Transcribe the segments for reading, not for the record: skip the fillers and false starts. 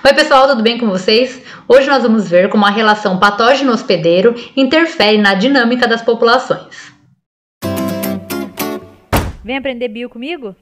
Oi pessoal, tudo bem com vocês? Hoje nós vamos ver como a relação patógeno-hospedeiro interfere na dinâmica das populações. Vem aprender bio comigo?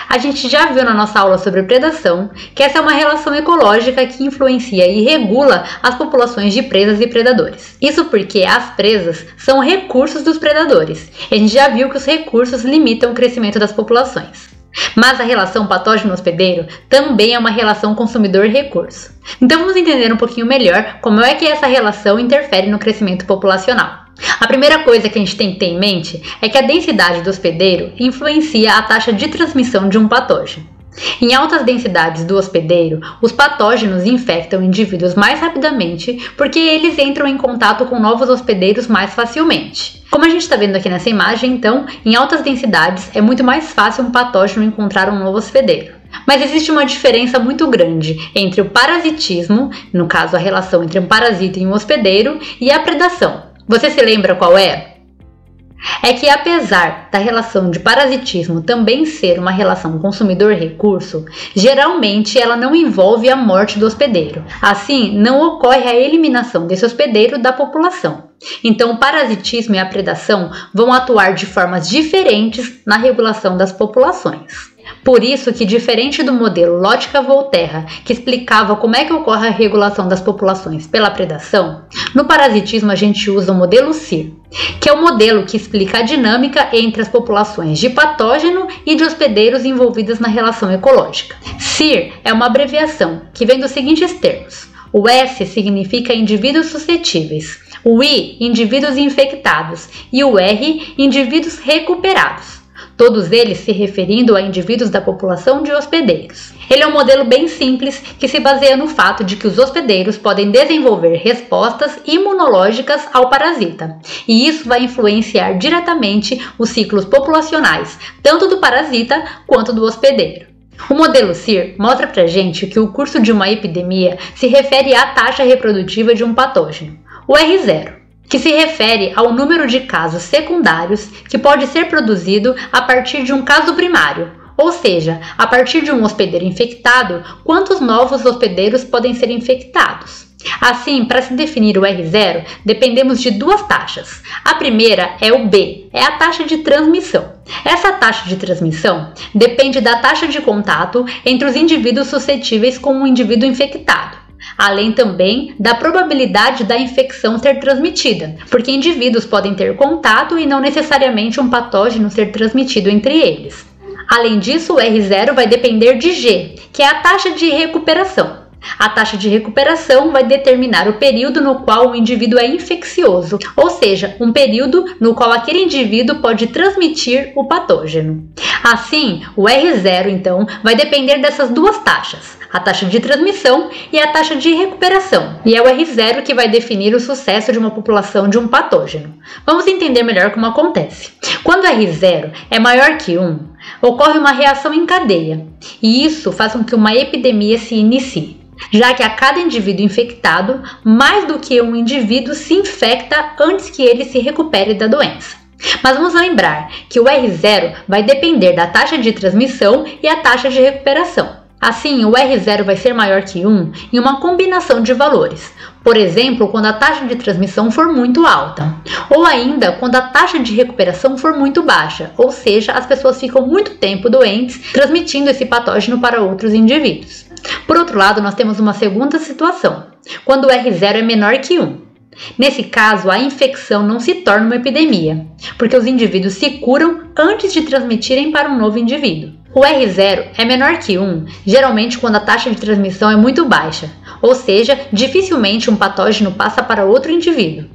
A gente já viu na nossa aula sobre predação que essa é uma relação ecológica que influencia e regula as populações de presas e predadores. Isso porque as presas são recursos dos predadores. E a gente já viu que os recursos limitam o crescimento das populações. Mas a relação patógeno-hospedeiro também é uma relação consumidor-recurso. Então vamos entender um pouquinho melhor como é que essa relação interfere no crescimento populacional. A primeira coisa que a gente tem que ter em mente é que a densidade do hospedeiro influencia a taxa de transmissão de um patógeno. Em altas densidades do hospedeiro, os patógenos infectam indivíduos mais rapidamente porque eles entram em contato com novos hospedeiros mais facilmente. Como a gente está vendo aqui nessa imagem, então, em altas densidades é muito mais fácil um patógeno encontrar um novo hospedeiro. Mas existe uma diferença muito grande entre o parasitismo, no caso a relação entre um parasita e um hospedeiro, e a predação. Você se lembra qual é? É que apesar da relação de parasitismo também ser uma relação consumidor-recurso, geralmente ela não envolve a morte do hospedeiro. Assim, não ocorre a eliminação desse hospedeiro da população. Então, o parasitismo e a predação vão atuar de formas diferentes na regulação das populações. Por isso que, diferente do modelo Lotka-Volterra, que explicava como é que ocorre a regulação das populações pela predação, no parasitismo a gente usa o modelo CIR, que é o modelo que explica a dinâmica entre as populações de patógeno e de hospedeiros envolvidas na relação ecológica. CIR é uma abreviação que vem dos seguintes termos. O S significa indivíduos suscetíveis, o I, indivíduos infectados, e o R, indivíduos recuperados. Todos eles se referindo a indivíduos da população de hospedeiros. Ele é um modelo bem simples que se baseia no fato de que os hospedeiros podem desenvolver respostas imunológicas ao parasita, e isso vai influenciar diretamente os ciclos populacionais, tanto do parasita quanto do hospedeiro. O modelo CIR mostra pra gente que o curso de uma epidemia se refere à taxa reprodutiva de um patógeno, o R0. Que se refere ao número de casos secundários que pode ser produzido a partir de um caso primário, ou seja, a partir de um hospedeiro infectado, quantos novos hospedeiros podem ser infectados. Assim, para se definir o R0, dependemos de duas taxas. A primeira é o B, é a taxa de transmissão. Essa taxa de transmissão depende da taxa de contato entre os indivíduos suscetíveis com o indivíduo infectado, além também da probabilidade da infecção ser transmitida, porque indivíduos podem ter contato e não necessariamente um patógeno ser transmitido entre eles. Além disso, o R0 vai depender de G, que é a taxa de recuperação. A taxa de recuperação vai determinar o período no qual o indivíduo é infeccioso, ou seja, um período no qual aquele indivíduo pode transmitir o patógeno. Assim, o R0, então, vai depender dessas duas taxas, a taxa de transmissão e a taxa de recuperação, e é o R0 que vai definir o sucesso de uma população de um patógeno. Vamos entender melhor como acontece. Quando R0 é maior que 1, ocorre uma reação em cadeia, e isso faz com que uma epidemia se inicie, já que a cada indivíduo infectado, mais do que um indivíduo se infecta antes que ele se recupere da doença. Mas vamos lembrar que o R0 vai depender da taxa de transmissão e a taxa de recuperação. Assim, o R0 vai ser maior que 1 em uma combinação de valores, por exemplo, quando a taxa de transmissão for muito alta, ou ainda quando a taxa de recuperação for muito baixa, ou seja, as pessoas ficam muito tempo doentes, transmitindo esse patógeno para outros indivíduos. Por outro lado, nós temos uma segunda situação, quando o R0 é menor que 1. Nesse caso, a infecção não se torna uma epidemia, porque os indivíduos se curam antes de transmitirem para um novo indivíduo. O R0 é menor que 1, geralmente quando a taxa de transmissão é muito baixa, ou seja, dificilmente um patógeno passa para outro indivíduo.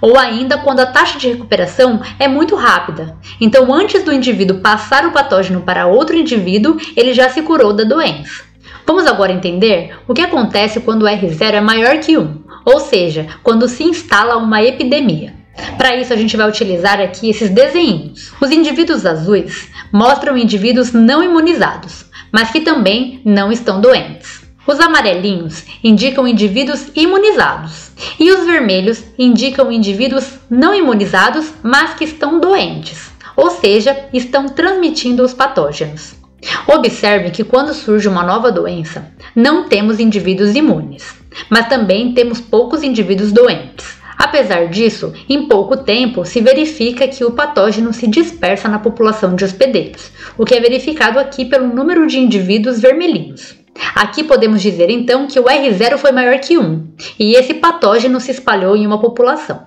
Ou ainda quando a taxa de recuperação é muito rápida, então antes do indivíduo passar o patógeno para outro indivíduo, ele já se curou da doença. Vamos agora entender o que acontece quando o R0 é maior que 1, ou seja, quando se instala uma epidemia. Para isso a gente vai utilizar aqui esses desenhos. Os indivíduos azuis mostram indivíduos não imunizados, mas que também não estão doentes. Os amarelinhos indicam indivíduos imunizados e os vermelhos indicam indivíduos não imunizados, mas que estão doentes, ou seja, estão transmitindo os patógenos. Observe que quando surge uma nova doença, não temos indivíduos imunes, mas também temos poucos indivíduos doentes. Apesar disso, em pouco tempo se verifica que o patógeno se dispersa na população de hospedeiros, o que é verificado aqui pelo número de indivíduos vermelhinhos. Aqui podemos dizer então que o R0 foi maior que 1, e esse patógeno se espalhou em uma população.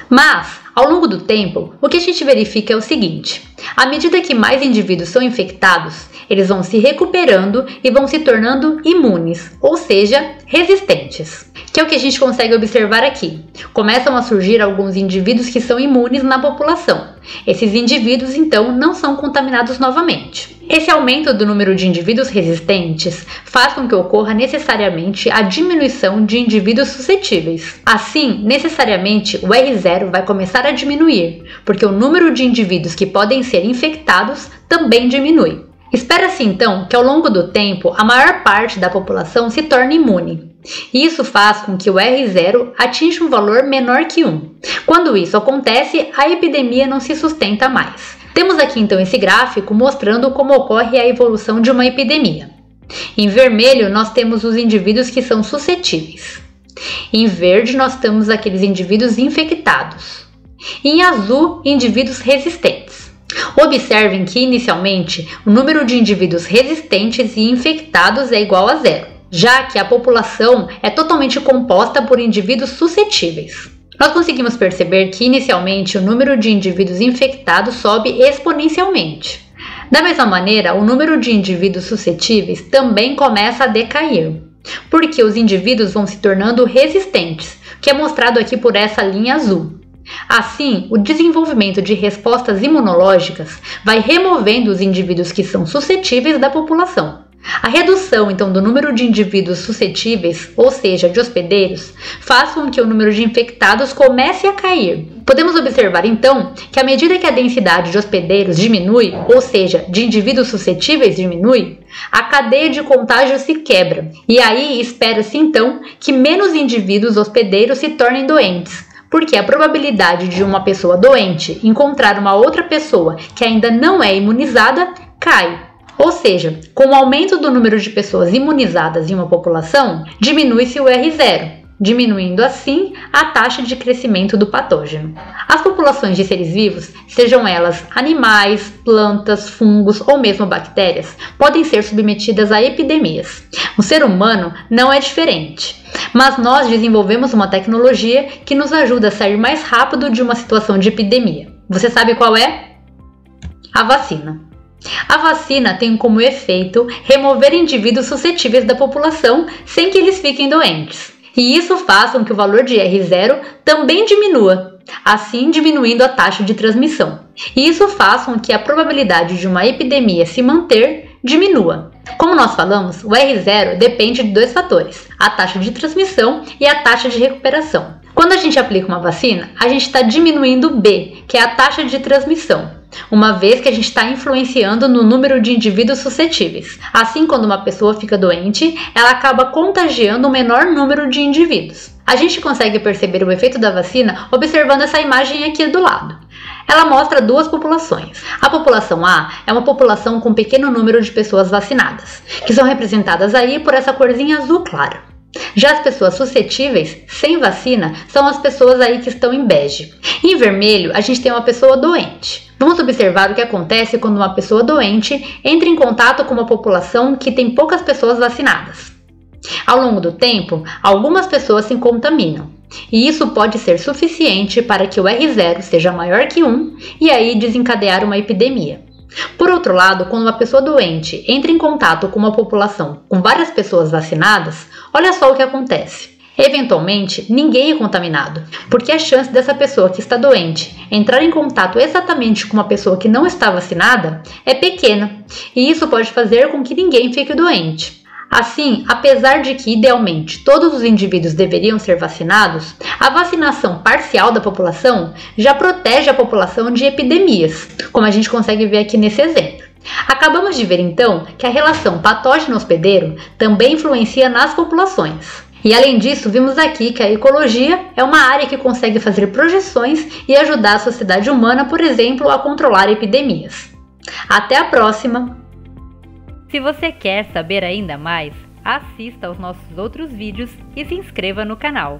Mas, ao longo do tempo, o que a gente verifica é o seguinte: à medida que mais indivíduos são infectados, eles vão se recuperando e vão se tornando imunes, ou seja, resistentes. Que é o que a gente consegue observar aqui. Começam a surgir alguns indivíduos que são imunes na população. Esses indivíduos, então, não são contaminados novamente. Esse aumento do número de indivíduos resistentes faz com que ocorra necessariamente a diminuição de indivíduos suscetíveis. Assim, necessariamente, o R0 vai começar a diminuir, porque o número de indivíduos que podem ser infectados também diminui. Espera-se então que ao longo do tempo a maior parte da população se torne imune. E isso faz com que o R0 atinja um valor menor que 1. Quando isso acontece, a epidemia não se sustenta mais. Temos aqui então esse gráfico mostrando como ocorre a evolução de uma epidemia. Em vermelho nós temos os indivíduos que são suscetíveis. Em verde nós temos aqueles indivíduos infectados. E em azul, indivíduos resistentes. Observem que, inicialmente, o número de indivíduos resistentes e infectados é igual a 0, já que a população é totalmente composta por indivíduos suscetíveis. Nós conseguimos perceber que, inicialmente, o número de indivíduos infectados sobe exponencialmente. Da mesma maneira, o número de indivíduos suscetíveis também começa a decair, porque os indivíduos vão se tornando resistentes, que é mostrado aqui por essa linha azul. Assim, o desenvolvimento de respostas imunológicas vai removendo os indivíduos que são suscetíveis da população. A redução, então, do número de indivíduos suscetíveis, ou seja, de hospedeiros, faz com que o número de infectados comece a cair. Podemos observar, então, que à medida que a densidade de hospedeiros diminui, ou seja, de indivíduos suscetíveis diminui, a cadeia de contágio se quebra. E aí espera-se, então, que menos indivíduos hospedeiros se tornem doentes, porque a probabilidade de uma pessoa doente encontrar uma outra pessoa que ainda não é imunizada cai. Ou seja, com o aumento do número de pessoas imunizadas em uma população, diminui-se o R0, diminuindo assim a taxa de crescimento do patógeno. As populações de seres vivos, sejam elas animais, plantas, fungos ou mesmo bactérias, podem ser submetidas a epidemias. O ser humano não é diferente, mas nós desenvolvemos uma tecnologia que nos ajuda a sair mais rápido de uma situação de epidemia. Você sabe qual é? A vacina. A vacina tem como efeito remover indivíduos suscetíveis da população sem que eles fiquem doentes. E isso faz com que o valor de R0 também diminua, assim diminuindo a taxa de transmissão. E isso faz com que a probabilidade de uma epidemia se manter diminua. Como nós falamos, o R0 depende de dois fatores, a taxa de transmissão e a taxa de recuperação. Quando a gente aplica uma vacina, a gente está diminuindo o B, que é a taxa de transmissão, uma vez que a gente está influenciando no número de indivíduos suscetíveis. Assim, quando uma pessoa fica doente, ela acaba contagiando um menor número de indivíduos. A gente consegue perceber o efeito da vacina observando essa imagem aqui do lado. Ela mostra duas populações. A população A é uma população com pequeno número de pessoas vacinadas, que são representadas aí por essa corzinha azul clara. Já as pessoas suscetíveis, sem vacina, são as pessoas aí que estão em bege. Em vermelho, a gente tem uma pessoa doente. Vamos observar o que acontece quando uma pessoa doente entra em contato com uma população que tem poucas pessoas vacinadas. Ao longo do tempo, algumas pessoas se contaminam, e isso pode ser suficiente para que o R0 seja maior que 1 e aí desencadear uma epidemia. Por outro lado, quando uma pessoa doente entra em contato com uma população com várias pessoas vacinadas, olha só o que acontece. Eventualmente, ninguém é contaminado, porque a chance dessa pessoa que está doente entrar em contato exatamente com uma pessoa que não está vacinada é pequena, e isso pode fazer com que ninguém fique doente. Assim, apesar de que idealmente todos os indivíduos deveriam ser vacinados, a vacinação parcial da população já protege a população de epidemias, como a gente consegue ver aqui nesse exemplo. Acabamos de ver então que a relação patógeno-hospedeiro também influencia nas populações. E além disso, vimos aqui que a ecologia é uma área que consegue fazer projeções e ajudar a sociedade humana, por exemplo, a controlar epidemias. Até a próxima! Se você quer saber ainda mais, assista aos nossos outros vídeos e se inscreva no canal.